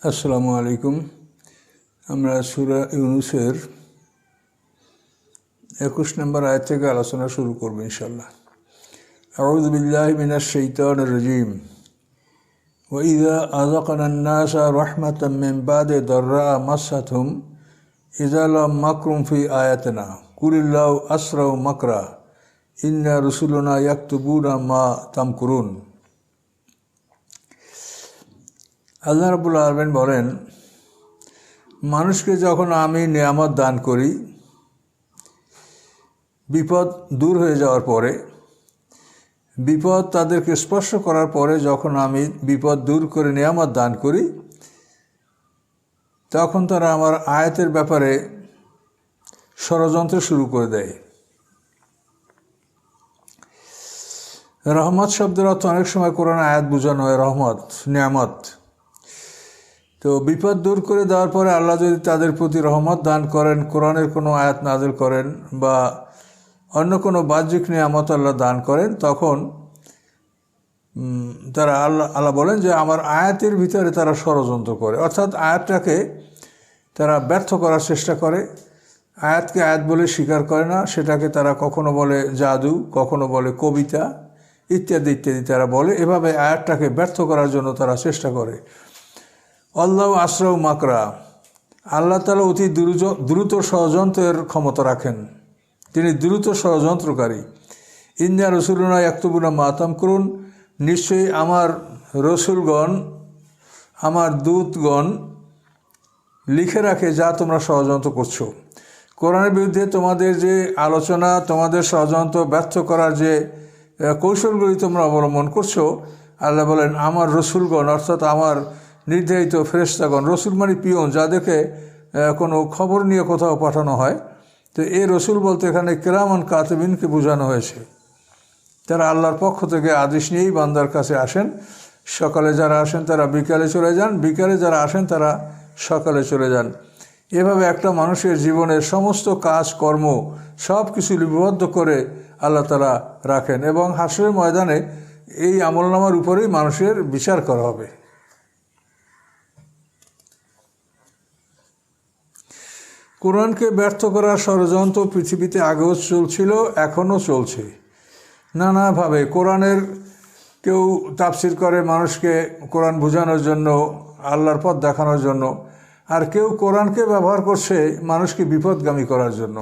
আসসালামু আলাইকুম। আমরা সূরা ইউনূসের ২১ নম্বর আয়াত থেকে আলোচনা শুরু করব ইনশাআল্লাহ। আউযু বিল্লাহি মিনাশ শাইতানির রাজীম। ওয়া ইযা আযাকনা আন-নাসা রাহমাতাম মিন বাদি দাররা মাসসাতহুম ইযা লাম মাকরুম ফি আয়াতিনা কুলিল্লাহু আসরাউ মাকরা ইন্না রুসুলানা ইয়াকতুবুনা মা তামকুরুন। আল্লাহ রাব্বুল আলামিন বলেন, মানুষকে যখন আমি নিয়ামত দান করি, বিপদ দূর হয়ে যাওয়ার পরে, বিপদ তাদেরকে স্পর্শ করার পরে যখন আমি বিপদ দূর করে নিয়ামত দান করি, তখন তারা আমার আয়াতের ব্যাপারে ষড়যন্ত্র শুরু করে দেয়। রহমত শব্দের অর্থ অনেক সময় কোরআনে আয়াত বোঝানো হয় রহমত, নিয়ামত। তো বিপদ দূর করে দেওয়ার পরে আল্লাহ যদি তাদের প্রতি রহমত দান করেন, কোরআনের কোনো আয়াত নাযিল করেন বা অন্য কোনো বাহ্যিক নিয়ামত আল্লাহ দান করেন, তখন তারা আল্লাহ বলেন যে আমার আয়াতের ভিতরে তারা ষড়যন্ত্র করে, অর্থাৎ আয়াতটাকে তারা ব্যর্থ করার চেষ্টা করে। আয়াতকে আয়াত বলে স্বীকার করে না, সেটাকে তারা কখনো বলে জাদু, কখনো বলে কবিতা, ইত্যাদি ইত্যাদি তারা বলে। এভাবে আয়াতটাকে ব্যর্থ করার জন্য তারা চেষ্টা করে। আল্লাহু আসরাউ মাকরা, আল্লাহ তাআলা অতি দ্রুত ষড়যন্ত্রের ক্ষমতা রাখেন, তিনি দ্রুত ষড়যন্ত্রকারী। ইন্না রসুলুনা ইয়াকতুবুনা মা তামকুরুন, নিশ্চয়ই আমার রসুলগণ, আমার দূতগণ লিখে রাখে যা তোমরা ষড়যন্ত্র করছো। কোরআনের বিরুদ্ধে তোমাদের যে আলোচনা, তোমাদের ষড়যন্ত্র ব্যর্থ করার যে কৌশলগুলি তোমরা অবলম্বন করছো, আল্লাহ বলেন আমার রসুলগণ, অর্থাৎ আমার নির্ধারিত ফেরেশতাগণ, রসুল মানে পিয়ন, যাদেরকে কোনো খবর নিয়ে কোথাও পাঠানো হয়। তো এই রসুল বলতে এখানে কিরামান কাতিবিনকে বোঝানো হয়েছে। তারা আল্লাহর পক্ষ থেকে আদেশ নিয়েই বান্দার কাছে আসেন। সকালে যারা আসেন তারা বিকালে চলে যান, বিকালে যারা আসেন তারা সকালে চলে যান। এভাবে একটা মানুষের জীবনের সমস্ত কাজ কর্ম সব কিছু লিপিবদ্ধ করে আল্লাহ তাআলা রাখেন, এবং হাসরের ময়দানে এই আমলনামার উপরেই মানুষের বিচার করা হবে। কোরআনকে ব্যর্থ করার ষড়যন্ত্র পৃথিবীতে আগেও চলছিল, এখনও চলছে নানাভাবে। কোরআনের কেউ তাফসির করে মানুষকে কোরআন বোঝানোর জন্য, আল্লাহর পথ দেখানোর জন্য, আর কেউ কোরআনকে ব্যবহার করছে মানুষকে বিপদগামী করার জন্য।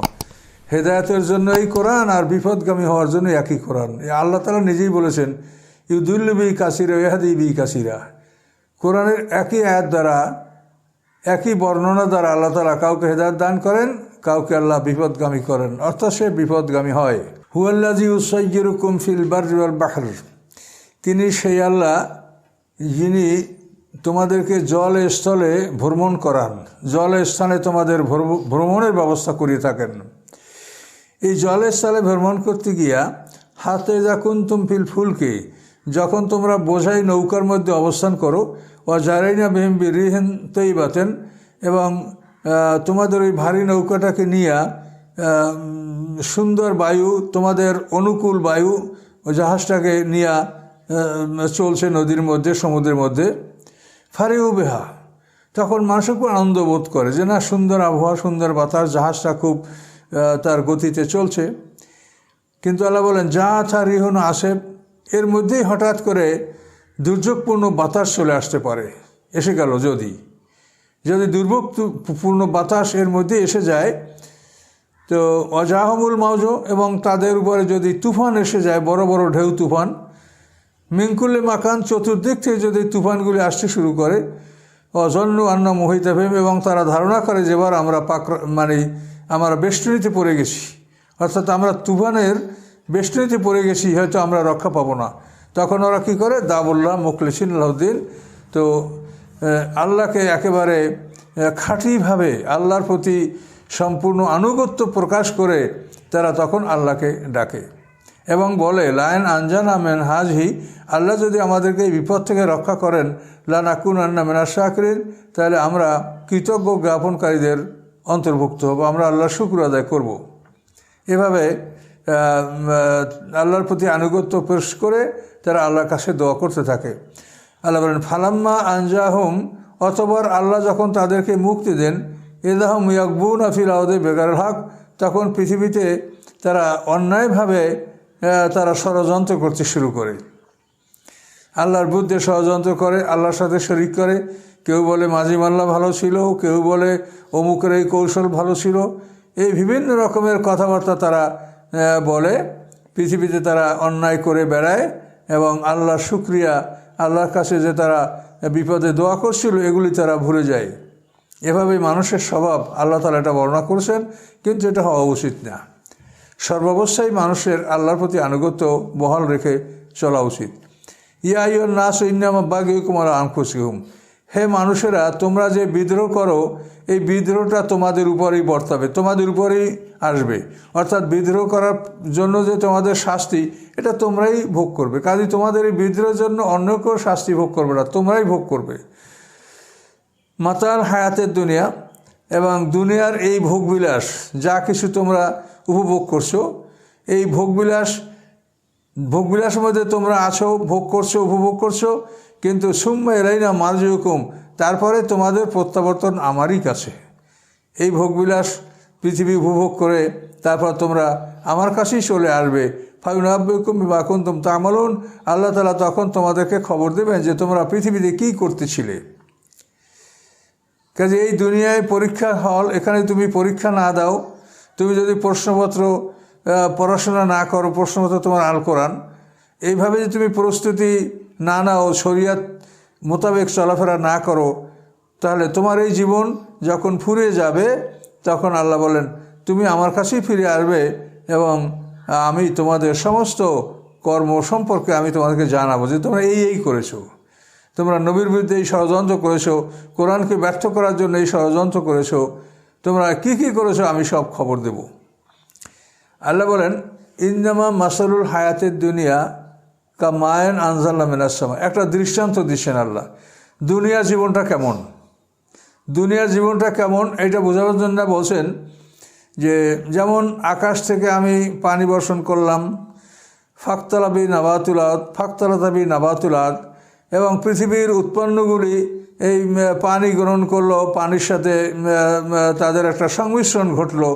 হেদায়েতের জন্য এই কোরআন, আর বিপদগামী হওয়ার জন্য একই কোরআন। আল্লাহ তাআলা নিজেই বলেছেন, ইউদুল্লু বি কাসিরা ইয়াহদি বি কাসিরা। কোরআনের একই আয়াত দ্বারা, একই বর্ণনা দ্বারা আল্লাহ তাআলা কাউকে হেদায়েত দান করেন, কাউকে আল্লাহ বিপদগামী করেন, অর্থাৎ সে বিপদগামী হয়। হুয়াল্লাযী ইউসাইয়্যিরুকুম ফিল বাররি ওয়াল বাহর, তিনি সেই আল্লাহ যিনি তোমাদেরকে জলে স্থলে ভ্রমণ করান, জলে স্থানে তোমাদের ভ্রমণের ব্যবস্থা করিয়ে থাকেন। এই জলে স্থলে ভ্রমণ করতে গিয়া হাতে যা কুনতুম ফিল ফুলকে, যখন তোমরা বোঝাই নৌকার মধ্যে অবস্থান করো, ও জারাইনা বিহিম বিরিহিন তৈবাতেন, এবং তোমাদের ওই ভারী নৌকাটাকে নিয়ে সুন্দর বায়ু, তোমাদের অনুকূল বায়ু ও জাহাজটাকে নিয়ে চলছে নদীর মধ্যে, সমুদ্রের মধ্যে। ফারিউ বেহা, তখন মানুষ খুব আনন্দ বোধ করে যে না, সুন্দর আবহাওয়া, সুন্দর বাতাস, জাহাজটা খুব তার গতিতে চলছে। কিন্তু আল্লাহ বলেন যা থা রিহুন আসেব, এর মধ্যেই হঠাৎ করে দুর্যোগপূর্ণ বাতাস চলে আসতে পারে, এসে গেল। যদি দুর্ভোগপূর্ণ বাতাস এর মধ্যে এসে যায়, তো অজাহমুল মাউজো, এবং তাদের উপরে যদি তুফান এসে যায়, বড় বড় ঢেউ তুফান, মিনকুল্লে মাকান, চতুর্দিক থেকে যদি তুফানগুলি আসতে শুরু করে, অজন্নু আন্না মোহিতাভেম, এবং তারা ধারণা করে যে এবার আমরা আমরা বেষ্টনীতে পড়ে গেছি, অর্থাৎ আমরা তুফানের বেষ্টনীতে পড়ে গেছি, হয়তো আমরা রক্ষা পাবো না। তখন ওরা কী করে, দাবুল্লাহ মুখলিসিন লাহুদ্দিন, তো আল্লাহকে একেবারে খাঁটিভাবে আল্লাহর প্রতি সম্পূর্ণ আনুগত্য প্রকাশ করে তারা তখন আল্লাহকে ডাকে এবং বলে লায়ন আনজানা মেন হাজহি, আল্লাহ যদি আমাদেরকে এই বিপদ থেকে রক্ষা করেন, লানাকুনান্না মিনাশ শাকিরিন, তাহলে আমরা কৃতজ্ঞ জ্ঞাপনকারীদের অন্তর্ভুক্ত হব, আমরা আল্লাহর শুকর আদায় করব। এভাবে আল্লাহর প্রতি আনুগত্য পেশ করে তারা আল্লাহর কাছে দোয়া করতে থাকে। আল্লাহ বলেন ফালাম্মা আনজাহুম অতঃপর আল্লাহ যখন তাদেরকে মুক্তি দেন, ইদাহুম ইয়াকবুনা ফিল আরদি বিগাইরিল হক, তখন পৃথিবীতে তারা অন্যায়ভাবে তারা ষড়যন্ত্র করতে শুরু করে, আল্লাহর বিরুদ্ধে ষড়যন্ত্র করে, আল্লাহর সাথে শরিক করে। কেউ বলে মাঝি মাল্লা ভালো ছিল, কেউ বলে অমুকের এই কৌশল ভালো ছিল, এই বিভিন্ন রকমের কথাবার্তা তারা বলে। পৃথিবীতে তারা অন্যায় করে বেড়ায় এবং আল্লাহর শুকরিয়া, আল্লাহর কাছে যে তারা বিপদে দোয়া করছিল, এগুলি তারা ভুলে যায়। এভাবেই মানুষের স্বভাব, আল্লাহ তাআলা এটা বর্ণনা করেছেন, কিন্তু এটা হওয়া উচিত না। সর্বাবস্থায় মানুষের আল্লাহর প্রতি আনুগত্য বহাল রেখে চলা উচিত। ইয়া আইয়ুহান নাস ইন্নামা বাগিয়ুকুম আলা আনফুসিকুম, হে মানুষেরা, তোমরা যে বিদ্রোহ করো, এই বিদ্রোহটা তোমাদের উপরেই বর্তাবে, তোমাদের উপরেই আসবে। অর্থাৎ বিদ্রোহ করার জন্য যে তোমাদের শাস্তি, এটা তোমরাই ভোগ করবে। কাজে তোমাদের এই বিদ্রোহের জন্য অন্য কেউ শাস্তি ভোগ করবে না, তোমরাই ভোগ করবে। মাতাল হায়াতের দুনিয়া, এবং দুনিয়ার এই ভোগবিলাস, যা কিছু তোমরা উপভোগ করছো, এই ভোগবিলাসের মধ্যে তোমরা আছো, ভোগ করছো, উপভোগ করছো, কিন্তু সুম্মা ইলাইনা মারজিউকুম, তারপরে তোমাদের প্রত্যাবর্তন আমারই কাছে। এই ভোগবিলাস পৃথিবী উপভোগ করে তারপর তোমরা আমার কাছেই চলে আসবে। ফায়ুনাব্বিউকুম বিমা কুনতুম তা'মালুন, আল্লাহ তাআলা তখন তোমাদেরকে খবর দেবেন যে তোমরা পৃথিবীতে কী করতেছিলে। কাজে এই দুনিয়ায় পরীক্ষা হল, এখানে তুমি পরীক্ষা না দাও, তুমি যদি প্রশ্নপত্র পড়াশোনা না করো, প্রশ্নপত্র তোমার আল কোরআন, এইভাবে যদি তুমি প্রস্তুতি না নাও, শরিয়াত মোতাবেক চলাফেরা না করো, তাহলে তোমার এই জীবন যখন ফুরিয়ে যাবে, তখন আল্লাহ বলেন তুমি আমার কাছেই ফিরে আসবে এবং আমি তোমাদের সমস্ত কর্ম সম্পর্কে আমি তোমাদেরকে জানাবো যে তোমরা এই করেছো, তোমরা নবীর বিরুদ্ধে এই ষড়যন্ত্র করেছো, কোরআনকে ব্যর্থ করার জন্য এই ষড়যন্ত্র করেছো, তোমরা কী কী করেছো আমি সব খবর দেব। আল্লাহ বলেন ইন্নামা মাসালুল হায়াতের দুনিয়া কা মায়ান আনজালনা মিনাস সামা, একটা দৃষ্টান্ত দিচ্ছেন আল্লাহ। দুনিয়ার জীবনটা কেমন, দুনিয়ার জীবনটা কেমন এটা বোঝানোর জন্য বলছেন যে যেমন আকাশ থেকে আমি পানি বর্ষণ করলাম, ফাক্তালাতাবি নাবাতুলাদ, এবং পৃথিবীর উৎপন্নগুলি এই পানি গ্রহণ করলো, পানির সাথে তাদের একটা সংমিশ্রণ ঘটলো,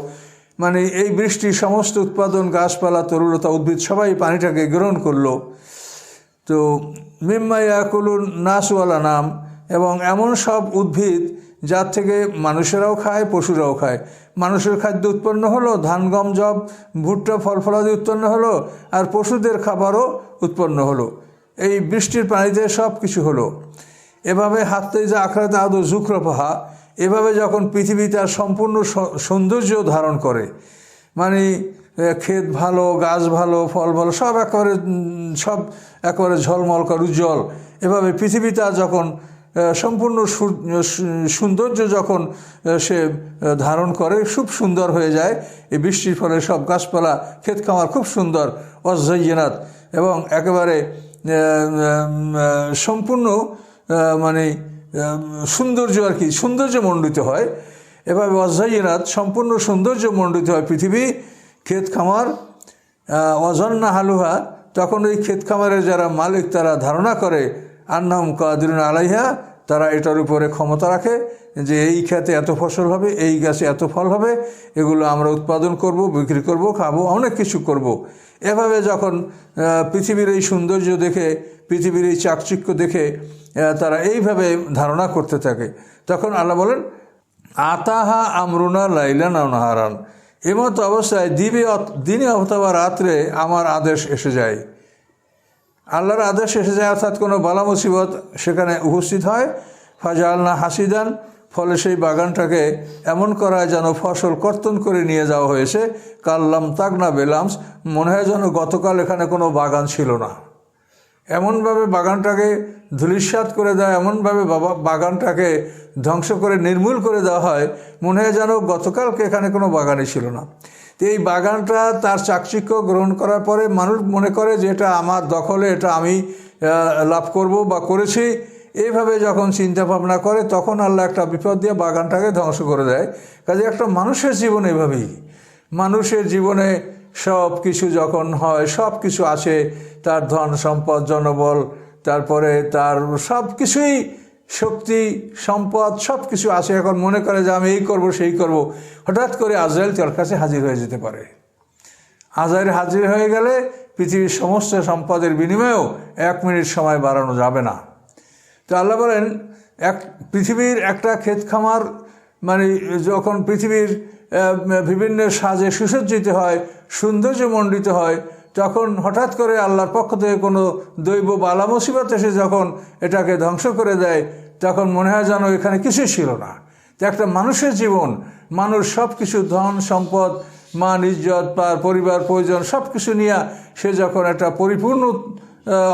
মানে এই বৃষ্টি সমস্ত উৎপাদন, গাছপালা, তরুলতা, উদ্ভিদ সবাই পানিটাকে গ্রহণ করলো। তো মিম্মা ইয়াকুলুন নাস ওয়াল আনাম, এবং এমন সব উদ্ভিদ যার থেকে মানুষেরাও খায়, পশুরাও খায়। মানুষের খাদ্য উৎপন্ন হলো, ধান, গম, যব, ভুট্টা, ফল ফলাদি উৎপন্ন হলো, আর পশুদের খাবারও উৎপন্ন হলো। এই বৃষ্টির পানিতে সব কিছু হলো। এভাবে হাততে যে আখরাতে আদৌ জুখরফাহা, এভাবে যখন পৃথিবী তার সম্পূর্ণ সৌন্দর্য ধারণ করে, মানে ক্ষেত ভালো, গাছ ভালো, ফল ভালো, সব একেবারে ঝলমলকার উজ্জ্বল, এভাবে পৃথিবী তার যখন সম্পূর্ণ সৌন্দর্য যখন সে ধারণ করে, খুব সুন্দর হয়ে যায়। এই বৃষ্টির ফলে সব গাছপালা, ক্ষেত খামার খুব সুন্দর, ওয়াজাইয়ানাত, এবং একেবারে সম্পূর্ণ মানে সৌন্দর্য আর কি, সৌন্দর্যমণ্ডিত হয়। এভাবে ওয়াজাইয়ানাত, সম্পূর্ণ সৌন্দর্যমণ্ডিত হয় পৃথিবী, ক্ষেত খামার। ওয়াজান্না হালুহা, তখন ওই ক্ষেত খামারের যারা মালিক তারা ধারণা করে আন্নাহুম কাদিরুন আলাইহা, তারা এটার উপরে ক্ষমতা রাখে যে এই ক্ষেতে এত ফসল হবে, এই গাছে এত ফল হবে, এগুলো আমরা উৎপাদন করব, বিক্রি করব, খাবো, অনেক কিছু করব। এভাবে যখন পৃথিবীর এই সৌন্দর্য দেখে, পৃথিবীর এই চাকচিক্য দেখে তারা এইভাবে ধারণা করতে থাকে, তখন আল্লাহ বলেন আতাহা আমরুনা লাইলান আও নাহারান, এমতো অবস্থায় দিনে অথবা রাত্রে আমার আদেশ এসে যায়। আল্লাহর আদেশ এসে যায়, অর্থাৎ কোনো বালা মুসিবত সেখানে উপস্থিত হয়। ফাজালনা হাসিদান, ফলে সেই বাগানটাকে এমন করা যেন ফসল কর্তন করে নিয়ে যাওয়া হয়েছে। কাল্লাম তাগনা বেলামস, মনে হয় যেন গতকাল এখানে কোনো বাগান ছিল না। এমনভাবে বাগানটাকে ধূলিসাৎ করে দেয়, এমনভাবে বাগানটাকে ধ্বংস করে নির্মূল করে দেওয়া হয়, মনে হয় যেন গতকালকে এখানে কোনো বাগানই ছিল না। তো এই বাগানটা তার চাকচিক্য গ্রহণ করার পরে মানুষ মনে করে যে এটা আমার দখলে, এটা আমি লাভ করব বা করেছি। এইভাবে যখন চিন্তা ভাবনা করে, তখন আল্লাহ একটা বিপদ দিয়ে বাগানটাকে ধ্বংস করে দেয়। কাজে একটা মানুষের জীবন এভাবেই, মানুষের জীবনে সব কিছু যখন হয়, সব কিছু আছে, তার ধন সম্পদ, জনবল, তারপরে তার সব কিছুই শক্তি, সম্পদ সব কিছু আছে, এখন মনে করে যে আমি এই করব সেই করব, হঠাৎ করে আজরাইল তার কাছে হাজির হয়ে যেতে পারে। আজরাইল হাজির হয়ে গেলে পৃথিবীর সমস্ত সম্পদের বিনিময়েও 1 মিনিট সময় বাড়ানো যাবে না। তো আল্লাহ বলেন, পৃথিবীর একটা ক্ষেত খামার মানে যখন পৃথিবীর বিভিন্ন সাজে সুসজ্জিত হয়, সৌন্দর্যমণ্ডিত হয়, তখন হঠাৎ করে আল্লাহর পক্ষ থেকে কোনো দৈব বালা মুসিবত এসে যখন এটাকে ধ্বংস করে দেয়, তখন মনে হয় যেন এখানে কিছুই ছিল না। তো একটা মানুষের জীবন, মানুষ সব কিছু ধন সম্পদ, মান ইজ্জত, পরিবার প্রয়োজন সব কিছু নিয়ে সে যখন একটা পরিপূর্ণ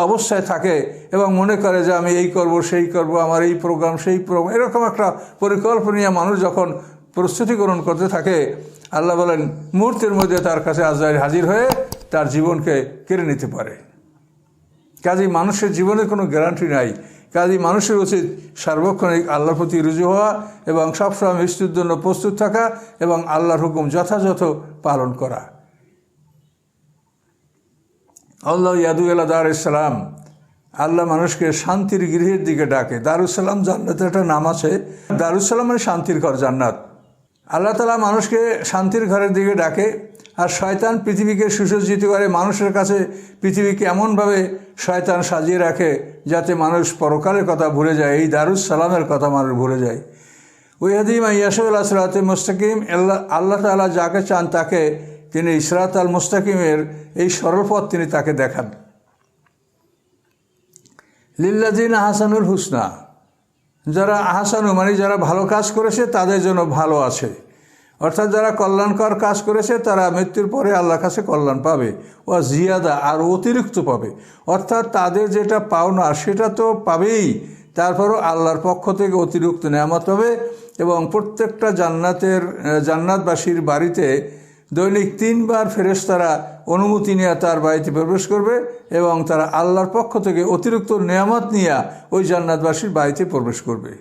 অবস্থায় থাকে এবং মনে করে যে আমি এই করব সেই করব, আমার এই প্রোগ্রাম সেই প্রোগ্রাম, এরকম একটা পরিকল্পনা নিয়ে মানুষ যখন প্রস্তুতি গ্রহণ করতে থাকে, আল্লাহ বলেন মুহূর্তের মধ্যে তার কাছে আজরাইল হাজির হয়ে তার জীবনকে কেড়ে নিতে পারে। কাজেই মানুষের জীবনের কোনো গ্যারান্টি নাই। কাজেই মানুষের উচিত সার্বক্ষণিক আল্লাহর প্রতি রুজু হওয়া এবং সবসময় মৃত্যুর জন্য প্রস্তুত থাকা এবং আল্লাহর হুকুম যথাযথ পালন করা। আল্লাহ ইয়াদু এলা দারুসালাম, আল্লাহ মানুষকে শান্তির গৃহের দিকে ডাকে। দারুসালাম জান্নাতের একটা নাম আছে। দারুসালাম মানে শান্তির ঘর, জান্নাত। আল্লাহ তাআলা মানুষকে শান্তির ঘরের দিকে ডাকে। আর শয়তান পৃথিবীকে সুসজ্জিত করে, মানুষের কাছে পৃথিবীকে এমনভাবে শয়তান সাজিয়ে রাখে যাতে মানুষ পরকালের কথা ভুলে যায়, এই দারুসালামের কথা মানুষ ভুলে যায়। ওয়াহদি মান ইয়াশাউ ইলা সিরাতিল মুস্তাকিম, আল্লাহ তাআলা যাকে চান তাকে তিনি সিরাত আল মুস্তাকিমের এই সরল পথ তিনি তাকে দেখান। লিল্লাযিনা আহসানুল হুসনা, যারা আহসানু মানে যারা ভালো কাজ করেছে তাদের জন্য ভালো আছে, অর্থাৎ যারা কল্যাণকর কাজ করেছে তারা মৃত্যুর পরে আল্লাহর কাছে কল্যাণ পাবে। ও জিয়াদা, আর অতিরিক্ত পাবে, অর্থাৎ তাদের যেটা পাওনা সেটা তো পাবেই, তারপরও আল্লাহর পক্ষ থেকে অতিরিক্ত নেয়ামত পাবে। এবং প্রত্যেকটা জান্নাতবাসীর বাড়িতে দৈনিক 3 বার ফেরেশতারা অনুমতি নিয়ে তার বাড়িতে প্রবেশ করবে এবং তারা আল্লাহর পক্ষ থেকে অতিরিক্ত নেয়ামত নিয়ে ওই জান্নাতবাসীর বাড়িতে প্রবেশ করবে।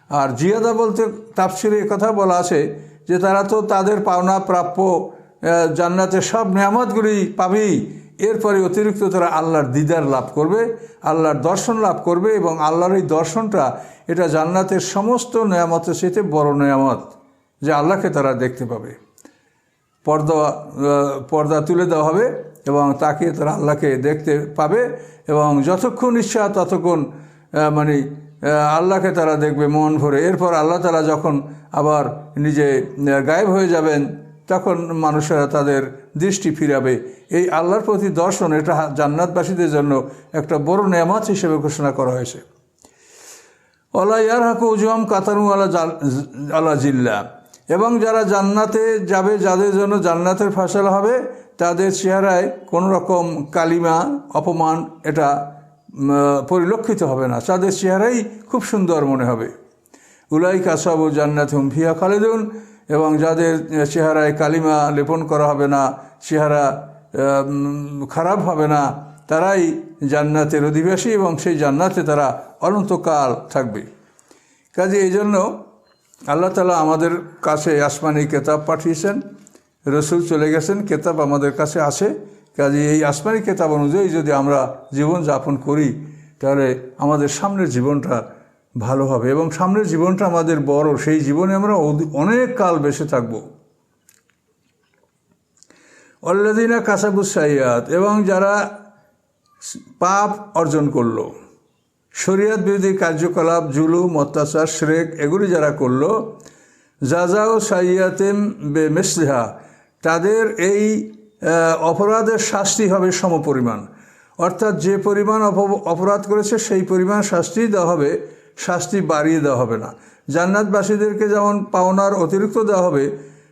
আর জিয়াদা বলতে তাফসিরে কথা বলা আছে যে তারা তো তাদের পাওনা প্রাপ্য জান্নাতের সব নেয়ামতগুলি পাবেই, এরপরে অতিরিক্ত তারা আল্লাহর দিদার লাভ করবে, আল্লাহর দর্শন লাভ করবে। এবং আল্লাহর এই দর্শনটা এটা জান্নাতের সমস্ত নেয়ামতের সাথে বড় নেয়ামত, যে আল্লাহকে তারা দেখতে পাবে। পর্দা তুলে দেওয়া হবে এবং তাকে তারা আল্লাহকে দেখতে পাবে এবং যতক্ষণ ইচ্ছা ততক্ষণ মানে আল্লাহকে তারা দেখবে মন ভরে। এরপর আল্লাহ তাআলা যখন আবার নিজে গায়েব হয়ে যাবেন তখন মানুষেরা তাদের দৃষ্টি ফিরাবে। এই আল্লাহর প্রতি দর্শন এটা জান্নাতবাসীদের জন্য একটা বড় নেয়ামত হিসেবে ঘোষণা করা হয়েছে। ওয়ালা ইয়ারহাকু উজুহাম কাতারু আলা জিল্লা, এবং যারা জান্নাতে যাবে, যাদের জন্য জান্নাতের ফয়সালা হবে, তাদের চেহারায় কোনো রকম কালিমা, অপমান এটা পরিলক্ষিত হবে না, তাদের চেহারাই খুব সুন্দর মনে হবে। উলাইকা আসহাবু জান্নাতি হুম ফিহা খালিদুন, এবং যাদের চেহারায় কালিমা লেপন করা হবে না, চেহারা খারাপ হবে না, তারাই জান্নাতের অধিবাসী এবং সেই জান্নাতে তারা অনন্তকাল থাকবে। কাজে এই জন্য আল্লাহ তাআলা আমাদের কাছে আসমানি কেতাব পাঠিয়েছেন, রসুল চলে গেছেন, কেতাব আমাদের কাছে আছে। কাজে এই আসমানি কেতাব অনুযায়ী যদি আমরা জীবন যাপন করি তাহলে আমাদের সামনের জীবনটা ভালো হবে এবং সামনের জীবনটা আমাদের বড়, সেই জীবনে আমরা অনেক কাল বেঁচে থাকব। আল্লাযীনা কাসাবুস সাইয়্যাত, এবং যারা পাপ অর্জন করলো, শরীয়ত বিরোধী কার্যকলাপ, জুলুম, অত্যাচার, শিরক এগুলি যারা করলো, জাযাউ সাইয়্যাতিন বিমিসলিহা, তাদের এই অপরাধের শাস্তি হবে সমপরিমাণ, অর্থাৎ যে পরিমাণ অপরাধ করেছে সেই পরিমাণ শাস্তি দেওয়া হবে, শাস্তি বাড়িয়ে দেওয়া হবে না। জান্নাতবাসীদেরকে যেমন পাওনার অতিরিক্ত দেওয়া হবে,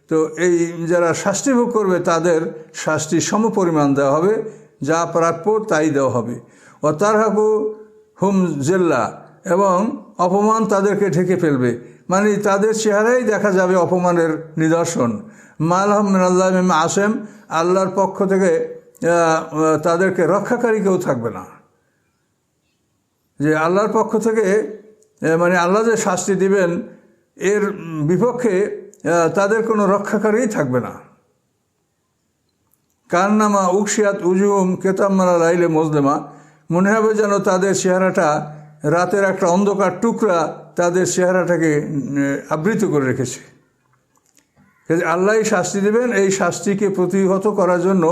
তো এই যারা শাস্তি ভোগ করবে তাদের শাস্তি সমপরিমাণ দেওয়া হবে, যা প্রাপ্য তাই দেওয়া হবে। ও তারহাকু হুম জিল্লা, এবং অপমান তাদেরকে ঢেকে ফেলবে, মানে তাদের চেহারাই দেখা যাবে অপমানের নিদর্শন। মালহাম মিনাল্লাহি মিন আসেম, আল্লাহর পক্ষ থেকে তাদেরকে রক্ষাকারী কেউ থাকবে না, যে আল্লাহর পক্ষ থেকে মানে আল্লাহ যে শাস্তি দিবেন এর বিপক্ষে তাদের কোনো রক্ষাকারী থাকবে না। কান্নামা উকশিয়াত উজুহুম কেতাম্মানা লাইলে মজলেমা, মনে হবে যেন তাদের চেহারাটা রাতের একটা অন্ধকার টুকরা তাদের চেহারাটাকে আবৃত করে রেখেছে। আল্লাহই শাস্তি দেবেন, এই শাস্তিকে প্রতিহত করার জন্য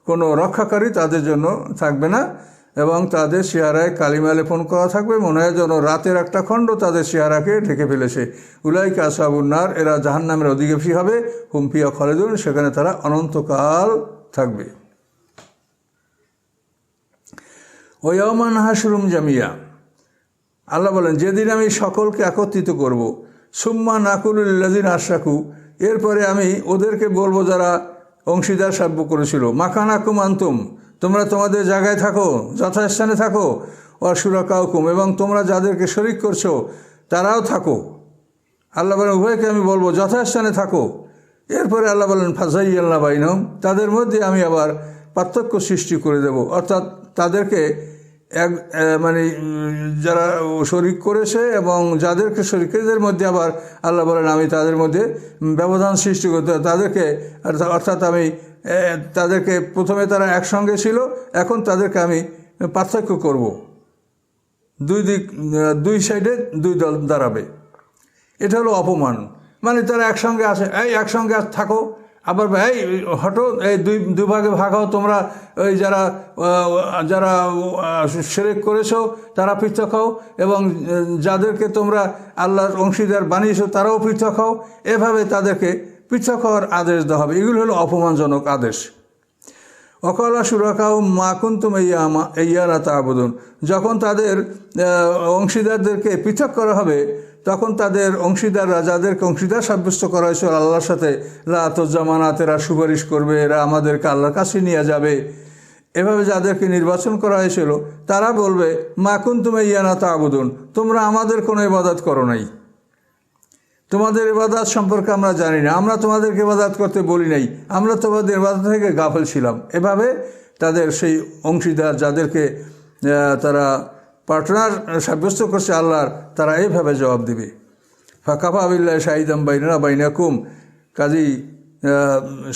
কোনো রক্ষাকারী তাদের জন্য থাকবে না এবং তাদের চেহারায় কালিমা লেপন করা থাকবে, মনে হয় যেন রাতের একটা খণ্ড তাদের চেহারাকে ঢেকে ফেলেছে। উলাইকা আসহাবুন নার, এরা জাহান্নামের অধিবাসী হবে, হুম ফিহা খালিদুন, সেখানে তারা অনন্তকাল থাকবে। ওয়াউমা নাহশুরুহুম জামিয়া, আল্লাহ বলেন যেদিন আমি সকলকে একত্রিত করব, সুম্মা নাকুলু লিল্লাযিনা আশরাকু, এরপরে আমি ওদেরকে বলবো যারা অংশীদার সাব্য করেছিল, মাকানাকুম আনতুম, তোমরা তোমাদের জায়গায় থাকো, যথাস্থানে থাকো, ওয়াশুরাকাউকুম, এবং তোমরা যাদেরকে শরিক করছো তারাও থাকো। আল্লাহ বলেন উভয়কে আমি বলবো যথাস্থানে থাকো। এরপরে আল্লাহ বলেন ফাযাইয়ালনা বাইনহুম, তাদের মধ্যে আমি আবার পার্থক্য সৃষ্টি করে দেব, অর্থাৎ তাদেরকে মানে যারা শরিক করেছে এবং যাদেরকে শরিকদের মধ্যে আবার আল্লাহ বলেন আমি তাদের মধ্যে ব্যবধান সৃষ্টি করতে, তাদেরকে অর্থাৎ আমি তাদেরকে প্রথমে তারা একসঙ্গে ছিল, এখন তাদেরকে আমি পার্থক্য করব, দুই সাইডে দুই দল দাঁড়াবে। এটা হলো অপমান, মানে তারা একসঙ্গে আসে, এই একসঙ্গে থাকো, আবার এই হটো, এই দুই ভাগে ভাগ হও তোমরা, ওই যারা যারা শিরক করেছো তারা পৃথক হও এবং যাদেরকে তোমরা আল্লাহর অংশীদার বানিয়েছো তারাও পৃথক হও, এভাবে তাদেরকে পৃথক হওয়ার আদেশ দেওয়া হবে। এগুলো হলো অপমানজনক আদেশ। ওয়াকালা শুরাকাহুম মা কুনতুম ইয়্যানা তা'বুদুন, যখন তাদের অংশীদারদেরকে পৃথক করা হবে তখন তাদের অংশীদাররা যাদেরকে অংশীদার সাব্যস্ত করা হয়েছিল আল্লাহর সাথে, লা তুজামানাত, এরা সুপারিশ করবে, এরা আমাদেরকে আল্লাহর কাছে নিয়ে যাবে, এভাবে যাদেরকে নির্বাচন করা হয়েছিল তারা বলবে মা কুনতুম ইয়্যানা তা'বুদুন, তোমরা আমাদের কোনো ইবাদত করো নাই, তোমাদের ইবাদত সম্পর্কে আমরা জানি না, আমরা তোমাদেরকে ইবাদত করতে বলি নাই, আমরা তোমাদের ইবাদত থেকে গাফেল ছিলাম। এভাবে তাদের সেই অংশীদার যাদেরকে তারা পার্টনার সাব্যস্ত করছে আল্লাহর, তারা এইভাবে জবাব দিবে ফাকাফা বিল্লাহি শাহিদাম বাইনানা বাইনাকুম, কাজী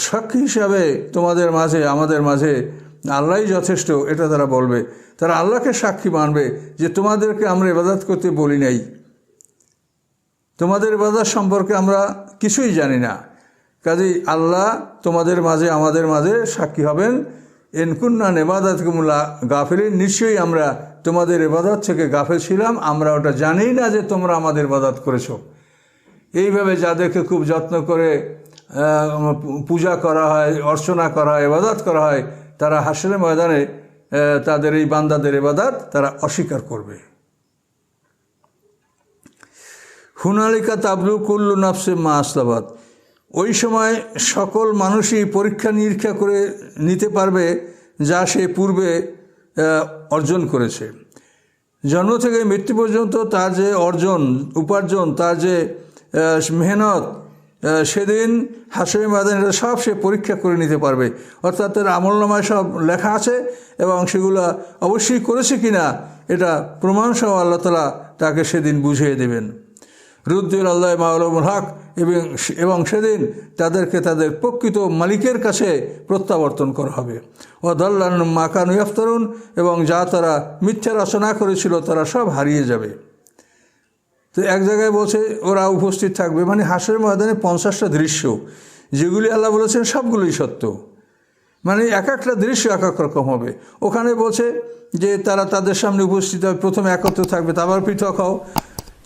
সাক্ষী হিসাবে তোমাদের মাঝে আমাদের মাঝে আল্লাহই যথেষ্ট, এটা তারা বলবে। তারা আল্লাহকে সাক্ষী মানবে যে তোমাদেরকে আমরা ইবাদত করতে বলি নাই, তোমাদের ইবাদত সম্পর্কে আমরা কিছুই জানি না, কাজেই আল্লাহ তোমাদের মাঝে আমাদের মাঝে সাক্ষী হবেন। ইনকুন্না ইবাদাতকুম গাফিলিন, নিশ্চয়ই আমরা তোমাদের ইবাদত থেকে গাফিল ছিলাম, আমরা ওটা জানি না যে তোমরা আমাদের ইবাদত করেছো। এইভাবে যাদেরকে খুব যত্ন করে পূজা করা হয়, অর্চনা করা হয়, ইবাদত করা হয়, তারা হাসরের ময়দানে তাদের এই বান্দাদের ইবাদত তারা অস্বীকার করবে। হুনালিকা তাবলু কুল্লু নাফসে মা আসলাবাত, ওই সময় সকল মানুষই পরীক্ষা নিরীক্ষা করে নিতে পারবে যা সে পূর্বে অর্জন করেছে। জন্ম থেকে মৃত্যু পর্যন্ত তার যে অর্জন উপার্জন, তার যে মেহনত, সেদিন হাসরের ময়দানে সব সে পরীক্ষা করে নিতে পারবে। অর্থাৎ তার আমলনামায় সব লেখা আছে এবং সেগুলো অবশ্যই করেছে কিনা এটা প্রমাণসহ আল্লাহ তাআলা তাকে সেদিন বুঝিয়ে দেবেন। রুদ্দুল আল্লাহ মাওলামুল হক, এবং সেদিন তাদেরকে তাদের প্রকৃত মালিকের কাছে প্রত্যাবর্তন করা হবে। ও দাল্লান মাকানু ইফতারুন, এবং যা তারা মিথ্যা রচনা করেছিল তারা সব হারিয়ে যাবে। তো এক জায়গায় বলছে ওরা উপস্থিত থাকবে, মানে হাসরের ময়দানে 50টা দৃশ্য, যেগুলি আল্লাহ বলেছেন সবগুলোই সত্য, মানে এক একটা দৃশ্য এক এক রকম হবে। ওখানে বলছে যে তারা তাদের সামনে উপস্থিত হবে, প্রথমে একত্র থাকবে, তারপর পৃথক হও,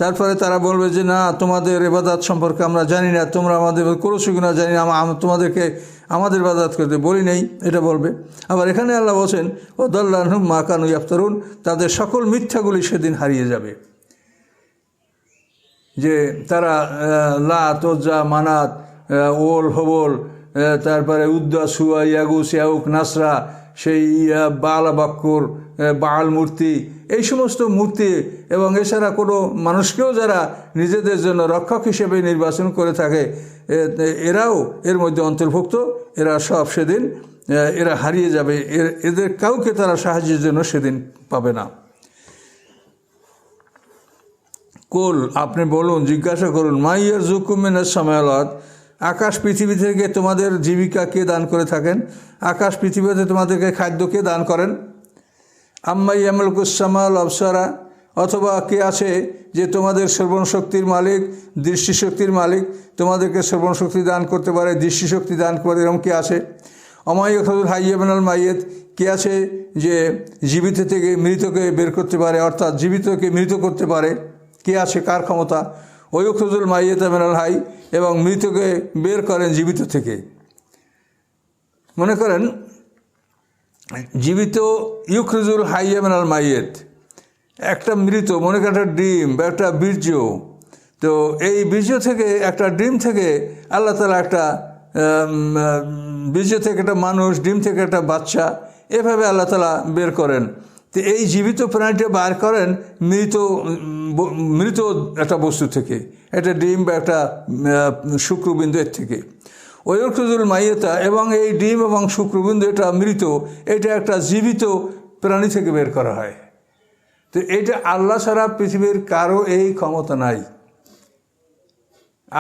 তারপরে তারা বলবে যে না তোমাদের ইবাদত সম্পর্কে আমরা জানি না, তোমরা আমাদের করেছো কিনা জানি না, তোমাদেরকে আমাদের ইবাদত করতে বলি নেই, এটা বলবে। আবার এখানে আল্লাহ বলছেন ও দাল্লানহুম মা কানু ইফতারুন, তাদের সকল মিথ্যাগুলি সেদিন হারিয়ে যাবে। যে তারা লাত, উজ্জা, মানাত, ওল, হবল, তারপরে উদ্দা, সুয়া, ইয়াগুস, ইয়াউক, নাসরা, সেই বাল বাক্কুর, বাল মূর্তি, এই সমস্ত মূর্তি এবং এছাড়া কোনো মানুষকেও যারা নিজেদের জন্য রক্ষক হিসেবে নির্বাচন করে থাকে এরাও এর মধ্যে অন্তর্ভুক্ত, এরা সব সেদিন এরা হারিয়ে যাবে, এদের কাউকে তারা সাহায্যের জন্য সেদিন পাবে না। কুল, আপনি বলুন, জিজ্ঞাসা করুন, মাইয়ার জুকুম মিনাস সামাওয়াত, আকাশ পৃথিবী থেকে তোমাদের জীবিকা কে দান করে থাকেন? আকাশ পৃথিবীতে তোমাদেরকে খাদ্য কে দান করেন? আম্মা ইয়ামলিকুস সামাওয়াল আবসারা, অথবা কে আছে যে তোমাদের শ্রবণ শক্তির মালিক, দৃষ্টিশক্তির মালিক, তোমাদেরকে শ্রবণ শক্তি দান করতে পারে, দৃষ্টিশক্তি দান করে, এরকম কে আছে? অমায়ুল হাইয়া মিনাল মাইয়িত, কে আছে যে জীবিত থেকে মৃতকে বের করতে পারে, অর্থাৎ জীবিতকে মৃত করতে পারে? কে আছে, কার ক্ষমতা? ওয়ুখরুজুল মাইয়িতা মিনাল হাই, এবং মৃতকে বের করেন জীবিত থেকে। মনে করেন জীবিত, ইউখরুজুল হাইয়া মিনাল মাইয়িত, একটা মৃত, মনে করেন একটা ডিম বা একটা বীর্য, তো এই বীর্য থেকে, একটা ডিম থেকে আল্লাহ তাআলা একটা বীর্য থেকে একটা মানুষ, ডিম থেকে একটা বাচ্চা, এভাবে আল্লাহ তাআলা বের করেন। তো এই জীবিত প্রাণীটা বার করেন মৃত একটা বস্তু থেকে, একটা ডিম বা একটা শুক্রবিন্দু এর থেকে। ওয়ুখরুজুল মাইয়িতা, এবং এই ডিম এবং শুক্রবিন্দু, এটা মৃত, এটা একটা জীবিত প্রাণী থেকে বের করা হয়। তো এটা আল্লাহ ছাড়া পৃথিবীর কারো এই ক্ষমতা নাই,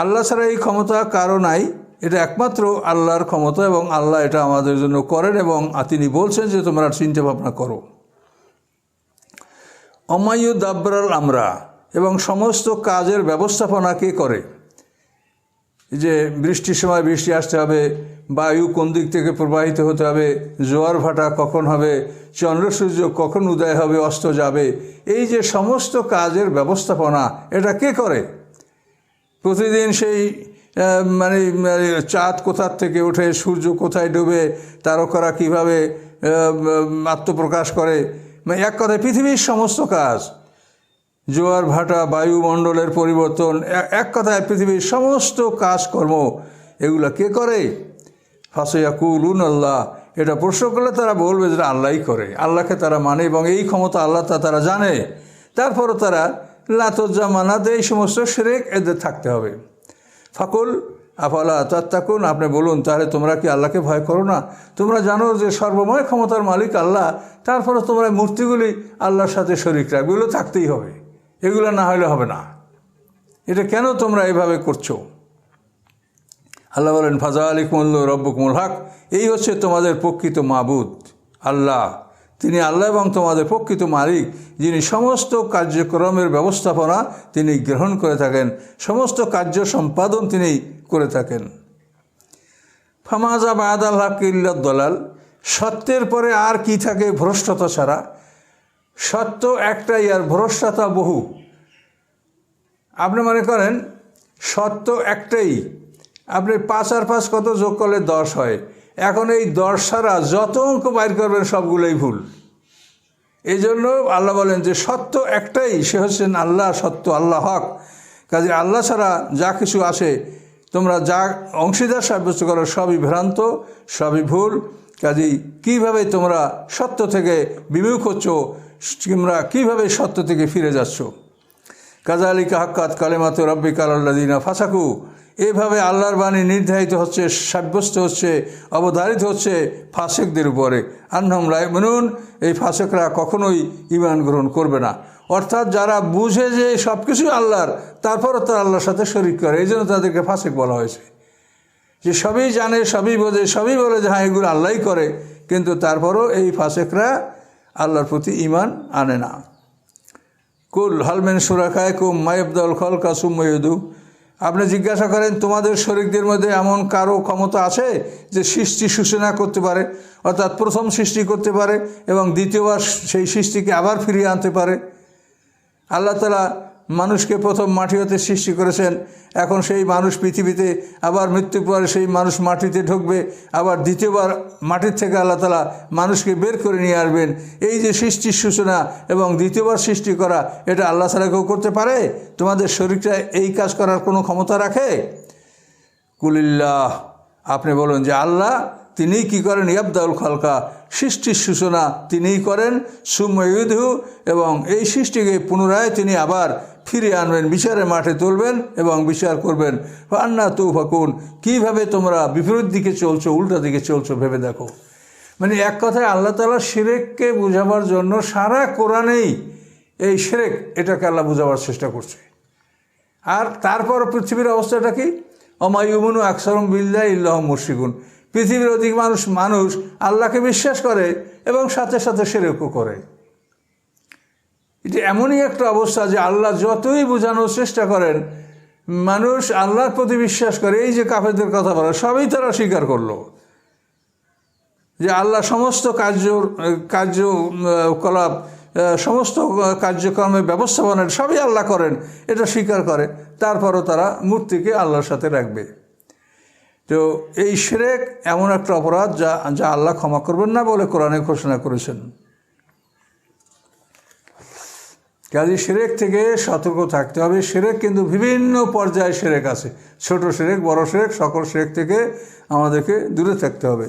আল্লাহ ছাড়া এই ক্ষমতা কারো নাই, এটা একমাত্র আল্লাহর ক্ষমতা, এবং আল্লাহ এটা আমাদের জন্য করেন, এবং তিনি বলছেন যে তোমরা চিন্তা ভাবনা করো। অমায়ুদাব্বরাল আমরা, এবং সমস্ত কাজের ব্যবস্থাপনা কে করে? যে বৃষ্টির সময় বৃষ্টি আসতে হবে, বায়ু কোন দিক থেকে প্রবাহিত হতে হবে, জোয়ার ভাটা কখন হবে, চন্দ্র সূর্য কখন উদয় হবে অস্ত যাবে, এই যে সমস্ত কাজের ব্যবস্থাপনা, এটা কে করে? প্রতিদিন সেই মানে চাঁদ কোথার থেকে ওঠে, সূর্য কোথায় ডুবে, তারকারা কীভাবে আত্মপ্রকাশ করে, মানে এক কথায় পৃথিবীর সমস্ত কাজ, জোয়ার ভাটা, বায়ুমণ্ডলের পরিবর্তন, এক কথায় পৃথিবীর সমস্ত কাজকর্ম, এগুলা কে করে? ফাসায়াকুলুন আল্লাহ, এটা প্রশ্ন করলে তারা বলবে যে আল্লাহই করে, আল্লাহকে তারা মানে, এবং এই ক্ষমতা আল্লাহ তারা জানে। তারপরও তারা লাতজ্জা মানাতে এই সমস্ত শিরক এদের থাকতে হবে। ফাকুল আফালা তাত্তাকুন, আপনি বলুন তাহলে তোমরা কি আল্লাহকে ভয় করো না? তোমরা জানো যে সর্বময় ক্ষমতার মালিক আল্লাহ, তারপরে তোমরা মূর্তিগুলি আল্লাহর সাথে শরীক রাখবে, এগুলো থাকতেই হবে, এগুলো না হলে হবে না। এটা কেন তোমরা এভাবে করছো? আল্লাহ বলেন ফাযালিকুমুল্লাহু রাব্বুকুমুল হক, এই হচ্ছে তোমাদের প্রকৃত মাবুদ আল্লাহ, তিনি আল্লাহ এবং তোমাদের প্রকৃত মালিক, যিনি সমস্ত কার্যক্রমের ব্যবস্থাপনা তিনি গ্রহণ করে থাকেন, সমস্ত কার্য সম্পাদন তিনি করে থাকেন। ফামাযা বা'দাল হাক্কি ইল্লা দালাল, সত্যের পরে আর কি থাকে ভ্রষ্টতা ছাড়া? সত্য একটাই আর ভ্রষ্টতা বহু। আপনি মনে করেন সত্য একটাই, আপনি 5 আর 5 কত যোগ করলে 10 হয়, এখন এই 10 ছাড়া যত অঙ্ক বাইর করবেন সবগুলোই ভুল। এই জন্য আল্লাহ বলেন যে সত্য একটাই, সে হচ্ছেন আল্লাহ, সত্য আল্লাহ হক। কাজে আল্লাহ ছাড়া যা কিছু আসে তোমরা যা অংশীদার সাব্যস্ত করো সবই ভ্রান্ত, সবই ভুল। কাজেই কীভাবে তোমরা সত্য থেকে বিমুখ হচ্ছ, তোমরা কীভাবে সত্য থেকে ফিরে যাচ্ছ? কাযালিকা হাক্কাত কালিমাতু রাব্বিকা আলাল্লাযিনা ফাসাকু, এভাবে আল্লাহর বাণী নির্ধারিত হচ্ছে, সাব্যস্ত হচ্ছে, অবধারিত হচ্ছে ফাসেকদের উপরে। আন্নাহুম লা ইউমিনুন, এই ফাসেকরা কখনোই ঈমান গ্রহণ করবে না। অর্থাৎ যারা বুঝে যে সব কিছুই আল্লাহর, তারপরও তারা আল্লাহর সাথে শরীক করে, এই জন্য তাদেরকে ফাসেক বলা হয়েছে। যে সবই জানে, সবই বোঝে, সবই বলে যে হ্যাঁ এগুলো আল্লাহই করে, কিন্তু তারপরও এই ফাসেকরা আল্লাহর প্রতি ঈমান আনে না। কুল হাল মিন শুরাকাইকুম মা ইয়াবদাউল খালকা সুম্মা ইউঈদু, আপনি জিজ্ঞাসা করেন তোমাদের শরীকদের মধ্যে এমন কারো ক্ষমতা আছে যে সৃষ্টি সূচনা করতে পারে, অর্থাৎ প্রথম সৃষ্টি করতে পারে এবং দ্বিতীয়বার সেই সৃষ্টিকে আবার ফিরিয়ে আনতে পারে? আল্লাহ তাআলা মানুষকে প্রথম মাটি হতে সৃষ্টি করেছেন, এখন সেই মানুষ পৃথিবীতে, আবার মৃত্যুর পরে সেই মানুষ মাটিতে ঢুকবে, আবার দ্বিতীয়বার মাটির থেকে আল্লাহ তাআলা মানুষকে বের করে নিয়ে আসবেন। এই যে সৃষ্টির সূচনা এবং দ্বিতীয়বার সৃষ্টি করা, এটা আল্লাহ ছাড়া কেউ করতে পারে? তোমাদের শরীরটা এই কাজ করার কোনো ক্ষমতা রাখে? কুলিল্লাহ, আপনি বলুন যে আল্লাহ তিনিই কী করেন, ইয়াবদাউল খালকা, সৃষ্টির সূচনা তিনিই করেন, সুম্মা ইউঈদুহু, এবং এই সৃষ্টিকে পুনরায় তিনি আবার ফিরিয়ে আনবেন, বিচারের মাঠে তুলবেন এবং বিচার করবেন। আন্না তুফাকুন, কীভাবে তোমরা বিপরীত দিকে চলছো, উল্টা দিকে চলছো ভেবে দেখো। মানে এক কথায় আল্লাহ তাআলা শিরককে বোঝাবার জন্য সারা কোরআনেই এই শিরক, এটাকে আল্লাহ বোঝাবার চেষ্টা করছে। আর তারপর পৃথিবীর অবস্থাটা কি? ওমা ইউমিনু আকসারুহুম বিল্লাহি ইল্লা হুম মুশরিকুন, পৃথিবীর অধিক মানুষ আল্লাহকে বিশ্বাস করে এবং সাথে সাথে শিরকও করে। এটি এমনই একটা অবস্থা যে আল্লাহ যতই বোঝানোর চেষ্টা করেন, মানুষ আল্লাহর প্রতি বিশ্বাস করে, এই যে কাফেরদের কথা বলে সবই তারা স্বীকার করলো যে আল্লাহ সমস্ত কার্যকলাপ, সমস্ত কার্যক্রমের ব্যবস্থাপনা সবই আল্লাহ করেন, এটা স্বীকার করে। তারপরও তারা মূর্তিকে আল্লাহর সাথে রাখবে। তো এই শিরক এমন একটা অপরাধ যা আল্লাহ ক্ষমা করবেন না বলে কোরআনে ঘোষণা করেছেন। কাজে শিরক থেকে সতর্ক থাকতে হবে। শিরক কিন্তু বিভিন্ন পর্যায়ে শিরক আছে, ছোট শিরক, বড় শিরক, সকল শিরক থেকে আমাদেরকে দূরে থাকতে হবে।